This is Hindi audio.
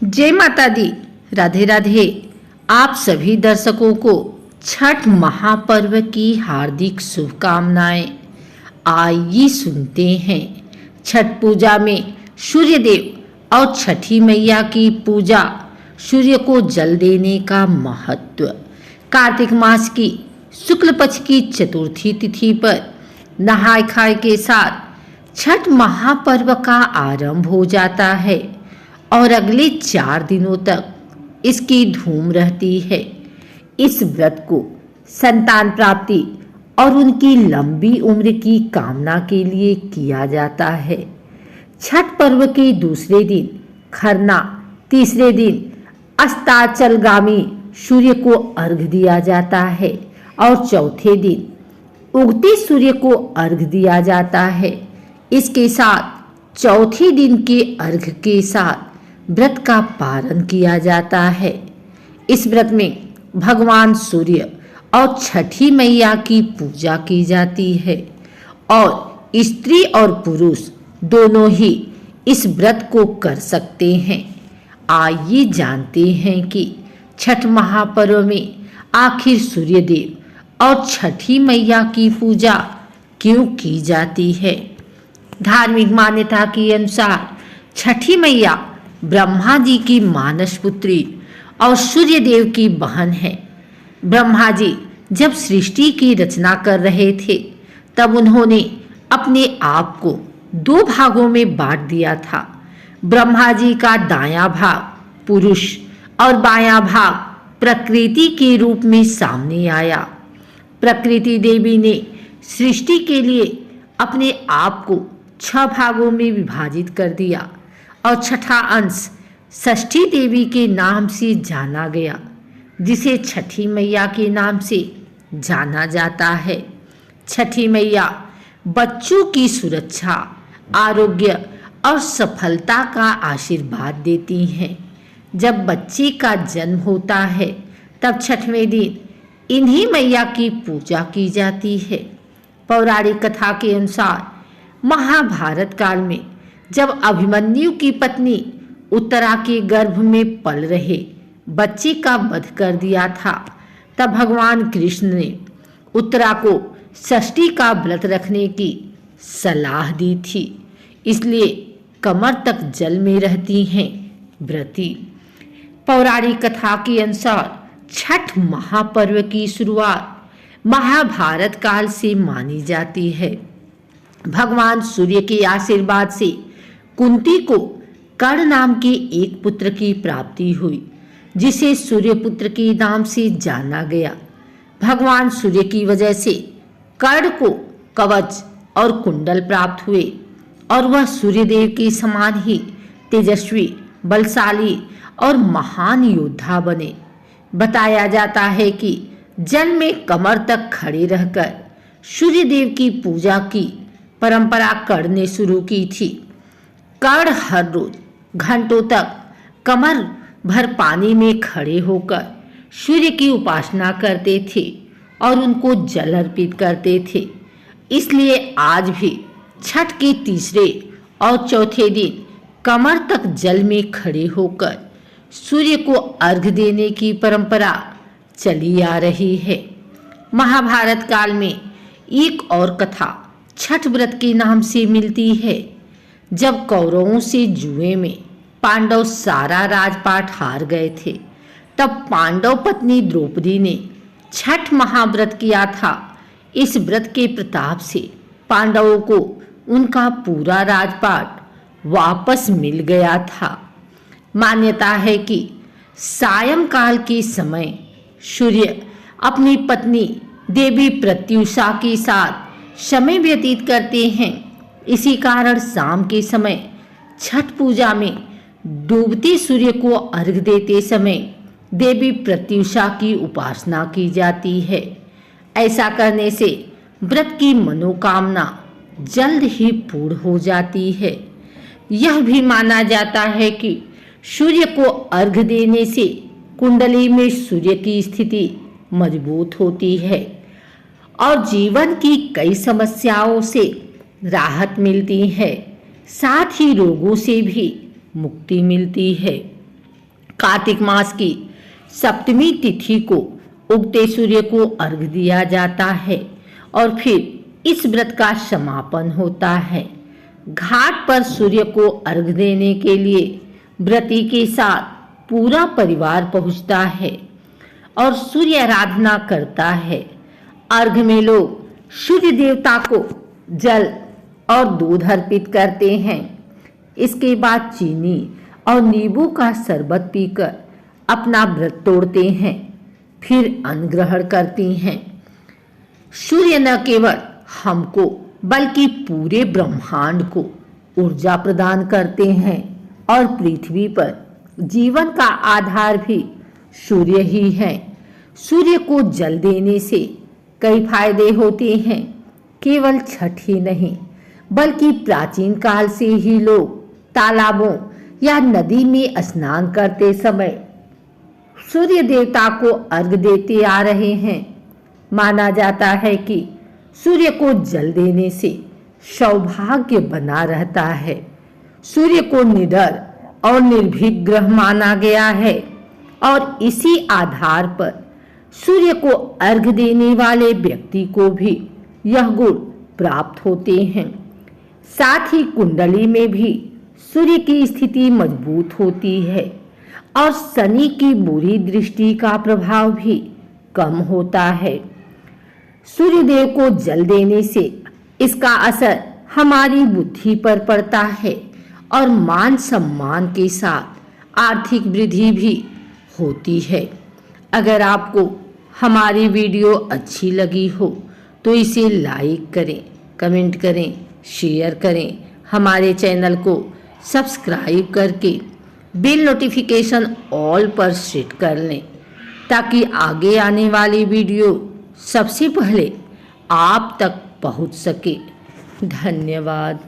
जय माता दी। राधे राधे। आप सभी दर्शकों को छठ महापर्व की हार्दिक शुभकामनाएं। आइए सुनते हैं छठ पूजा में सूर्य देव और छठी मैया की पूजा, सूर्य को जल देने का महत्व। कार्तिक मास की शुक्ल पक्ष की चतुर्थी तिथि पर नहाय खाए के साथ छठ महापर्व का आरंभ हो जाता है और अगले 4 दिनों तक इसकी धूम रहती है। इस व्रत को संतान प्राप्ति और उनकी लंबी उम्र की कामना के लिए किया जाता है। छठ पर्व के दूसरे दिन खरना, तीसरे दिन अस्ताचलगामी सूर्य को अर्घ्य दिया जाता है और चौथे दिन उगते सूर्य को अर्घ्य दिया जाता है। इसके साथ चौथे दिन के अर्घ्य के साथ व्रत का पारण किया जाता है। इस व्रत में भगवान सूर्य और छठी मैया की पूजा की जाती है और स्त्री और पुरुष दोनों ही इस व्रत को कर सकते हैं। आइए जानते हैं कि छठ महापर्व में आखिर सूर्य देव और छठी मैया की पूजा क्यों की जाती है। धार्मिक मान्यता के अनुसार छठी मैया ब्रह्मा जी की मानस पुत्री और सूर्य देव की बहन है। ब्रह्मा जी जब सृष्टि की रचना कर रहे थे तब उन्होंने अपने आप को 2 भागों में बांट दिया था। ब्रह्मा जी का दायां भाग पुरुष और बायां भाग प्रकृति के रूप में सामने आया। प्रकृति देवी ने सृष्टि के लिए अपने आप को 6 भागों में विभाजित कर दिया और छठा अंश षष्ठी देवी के नाम से जाना गया, जिसे छठी मैया के नाम से जाना जाता है। छठी मैया बच्चों की सुरक्षा, आरोग्य और सफलता का आशीर्वाद देती हैं। जब बच्चे का जन्म होता है तब छठवें दिन इन्हीं मैया की पूजा की जाती है। पौराणिक कथा के अनुसार महाभारत काल में जब अभिमन्यु की पत्नी उत्तरा के गर्भ में पल रहे बच्चे का वध कर दिया था, तब भगवान कृष्ण ने उत्तरा को षष्ठी का व्रत रखने की सलाह दी थी। इसलिए कमर तक जल में रहती हैं व्रती। पौराणिक कथा के अनुसार छठ महापर्व की शुरुआत महाभारत काल से मानी जाती है। भगवान सूर्य के आशीर्वाद से कुंती को कर्ण नाम के एक पुत्र की प्राप्ति हुई, जिसे सूर्यपुत्र के नाम से जाना गया। भगवान सूर्य की वजह से कर्ण को कवच और कुंडल प्राप्त हुए और वह सूर्यदेव के समान ही तेजस्वी, बलशाली और महान योद्धा बने। बताया जाता है कि जल में कमर तक खड़े रहकर सूर्यदेव की पूजा की परंपरा कर्ण ने शुरू की थी। कर्ण हर रोज घंटों तक कमर भर पानी में खड़े होकर सूर्य की उपासना करते थे और उनको जल अर्पित करते थे। इसलिए आज भी छठ के तीसरे और चौथे दिन कमर तक जल में खड़े होकर सूर्य को अर्घ्य देने की परंपरा चली आ रही है। महाभारत काल में एक और कथा छठ व्रत के नाम से मिलती है। जब कौरवों से जुए में पांडव सारा राजपाट हार गए थे, तब पांडव पत्नी द्रौपदी ने छठ महाव्रत किया था। इस व्रत के प्रताप से पांडवों को उनका पूरा राजपाट वापस मिल गया था। मान्यता है कि सायंकाल के समय सूर्य अपनी पत्नी देवी प्रत्युषा के साथ समय व्यतीत करते हैं। इसी कारण शाम के समय छठ पूजा में डूबते सूर्य को अर्घ्य देते समय देवी प्रत्युषा की उपासना की जाती है। ऐसा करने से व्रत की मनोकामना जल्द ही पूर्ण हो जाती है। यह भी माना जाता है कि सूर्य को अर्घ्य देने से कुंडली में सूर्य की स्थिति मजबूत होती है और जीवन की कई समस्याओं से राहत मिलती है, साथ ही रोगों से भी मुक्ति मिलती है। कार्तिक मास की सप्तमी तिथि को उगते सूर्य को अर्घ्य दिया जाता है और फिर इस व्रत का समापन होता है। घाट पर सूर्य को अर्घ्य देने के लिए व्रती के साथ पूरा परिवार पहुंचता है और सूर्य आराधना करता है। अर्घ्य में लोग सूर्य देवता को जल और दूध अर्पित करते हैं। इसके बाद चीनी और नींबू का शरबत पीकर अपना व्रत तोड़ते हैं, फिर अन्न ग्रहण करती हैं। सूर्य न केवल हमको बल्कि पूरे ब्रह्मांड को ऊर्जा प्रदान करते हैं और पृथ्वी पर जीवन का आधार भी सूर्य ही है। सूर्य को जल देने से कई फायदे होते हैं। केवल छठ ही नहीं बल्कि प्राचीन काल से ही लोग तालाबों या नदी में स्नान करते समय सूर्य देवता को अर्घ्य देते आ रहे हैं। माना जाता है कि सूर्य को जल देने से सौभाग्य बना रहता है। सूर्य को निडर और निर्भीक ग्रह माना गया है और इसी आधार पर सूर्य को अर्घ्य देने वाले व्यक्ति को भी यह गुण प्राप्त होते हैं। साथ ही कुंडली में भी सूर्य की स्थिति मजबूत होती है और शनि की बुरी दृष्टि का प्रभाव भी कम होता है। सूर्य देव को जल देने से इसका असर हमारी बुद्धि पर पड़ता है और मान सम्मान के साथ आर्थिक वृद्धि भी होती है। अगर आपको हमारी वीडियो अच्छी लगी हो तो इसे लाइक करें, कमेंट करें, शेयर करें। हमारे चैनल को सब्सक्राइब करके बेल नोटिफिकेशन ऑल पर सेट कर लें ताकि आगे आने वाली वीडियो सबसे पहले आप तक पहुंच सके। धन्यवाद।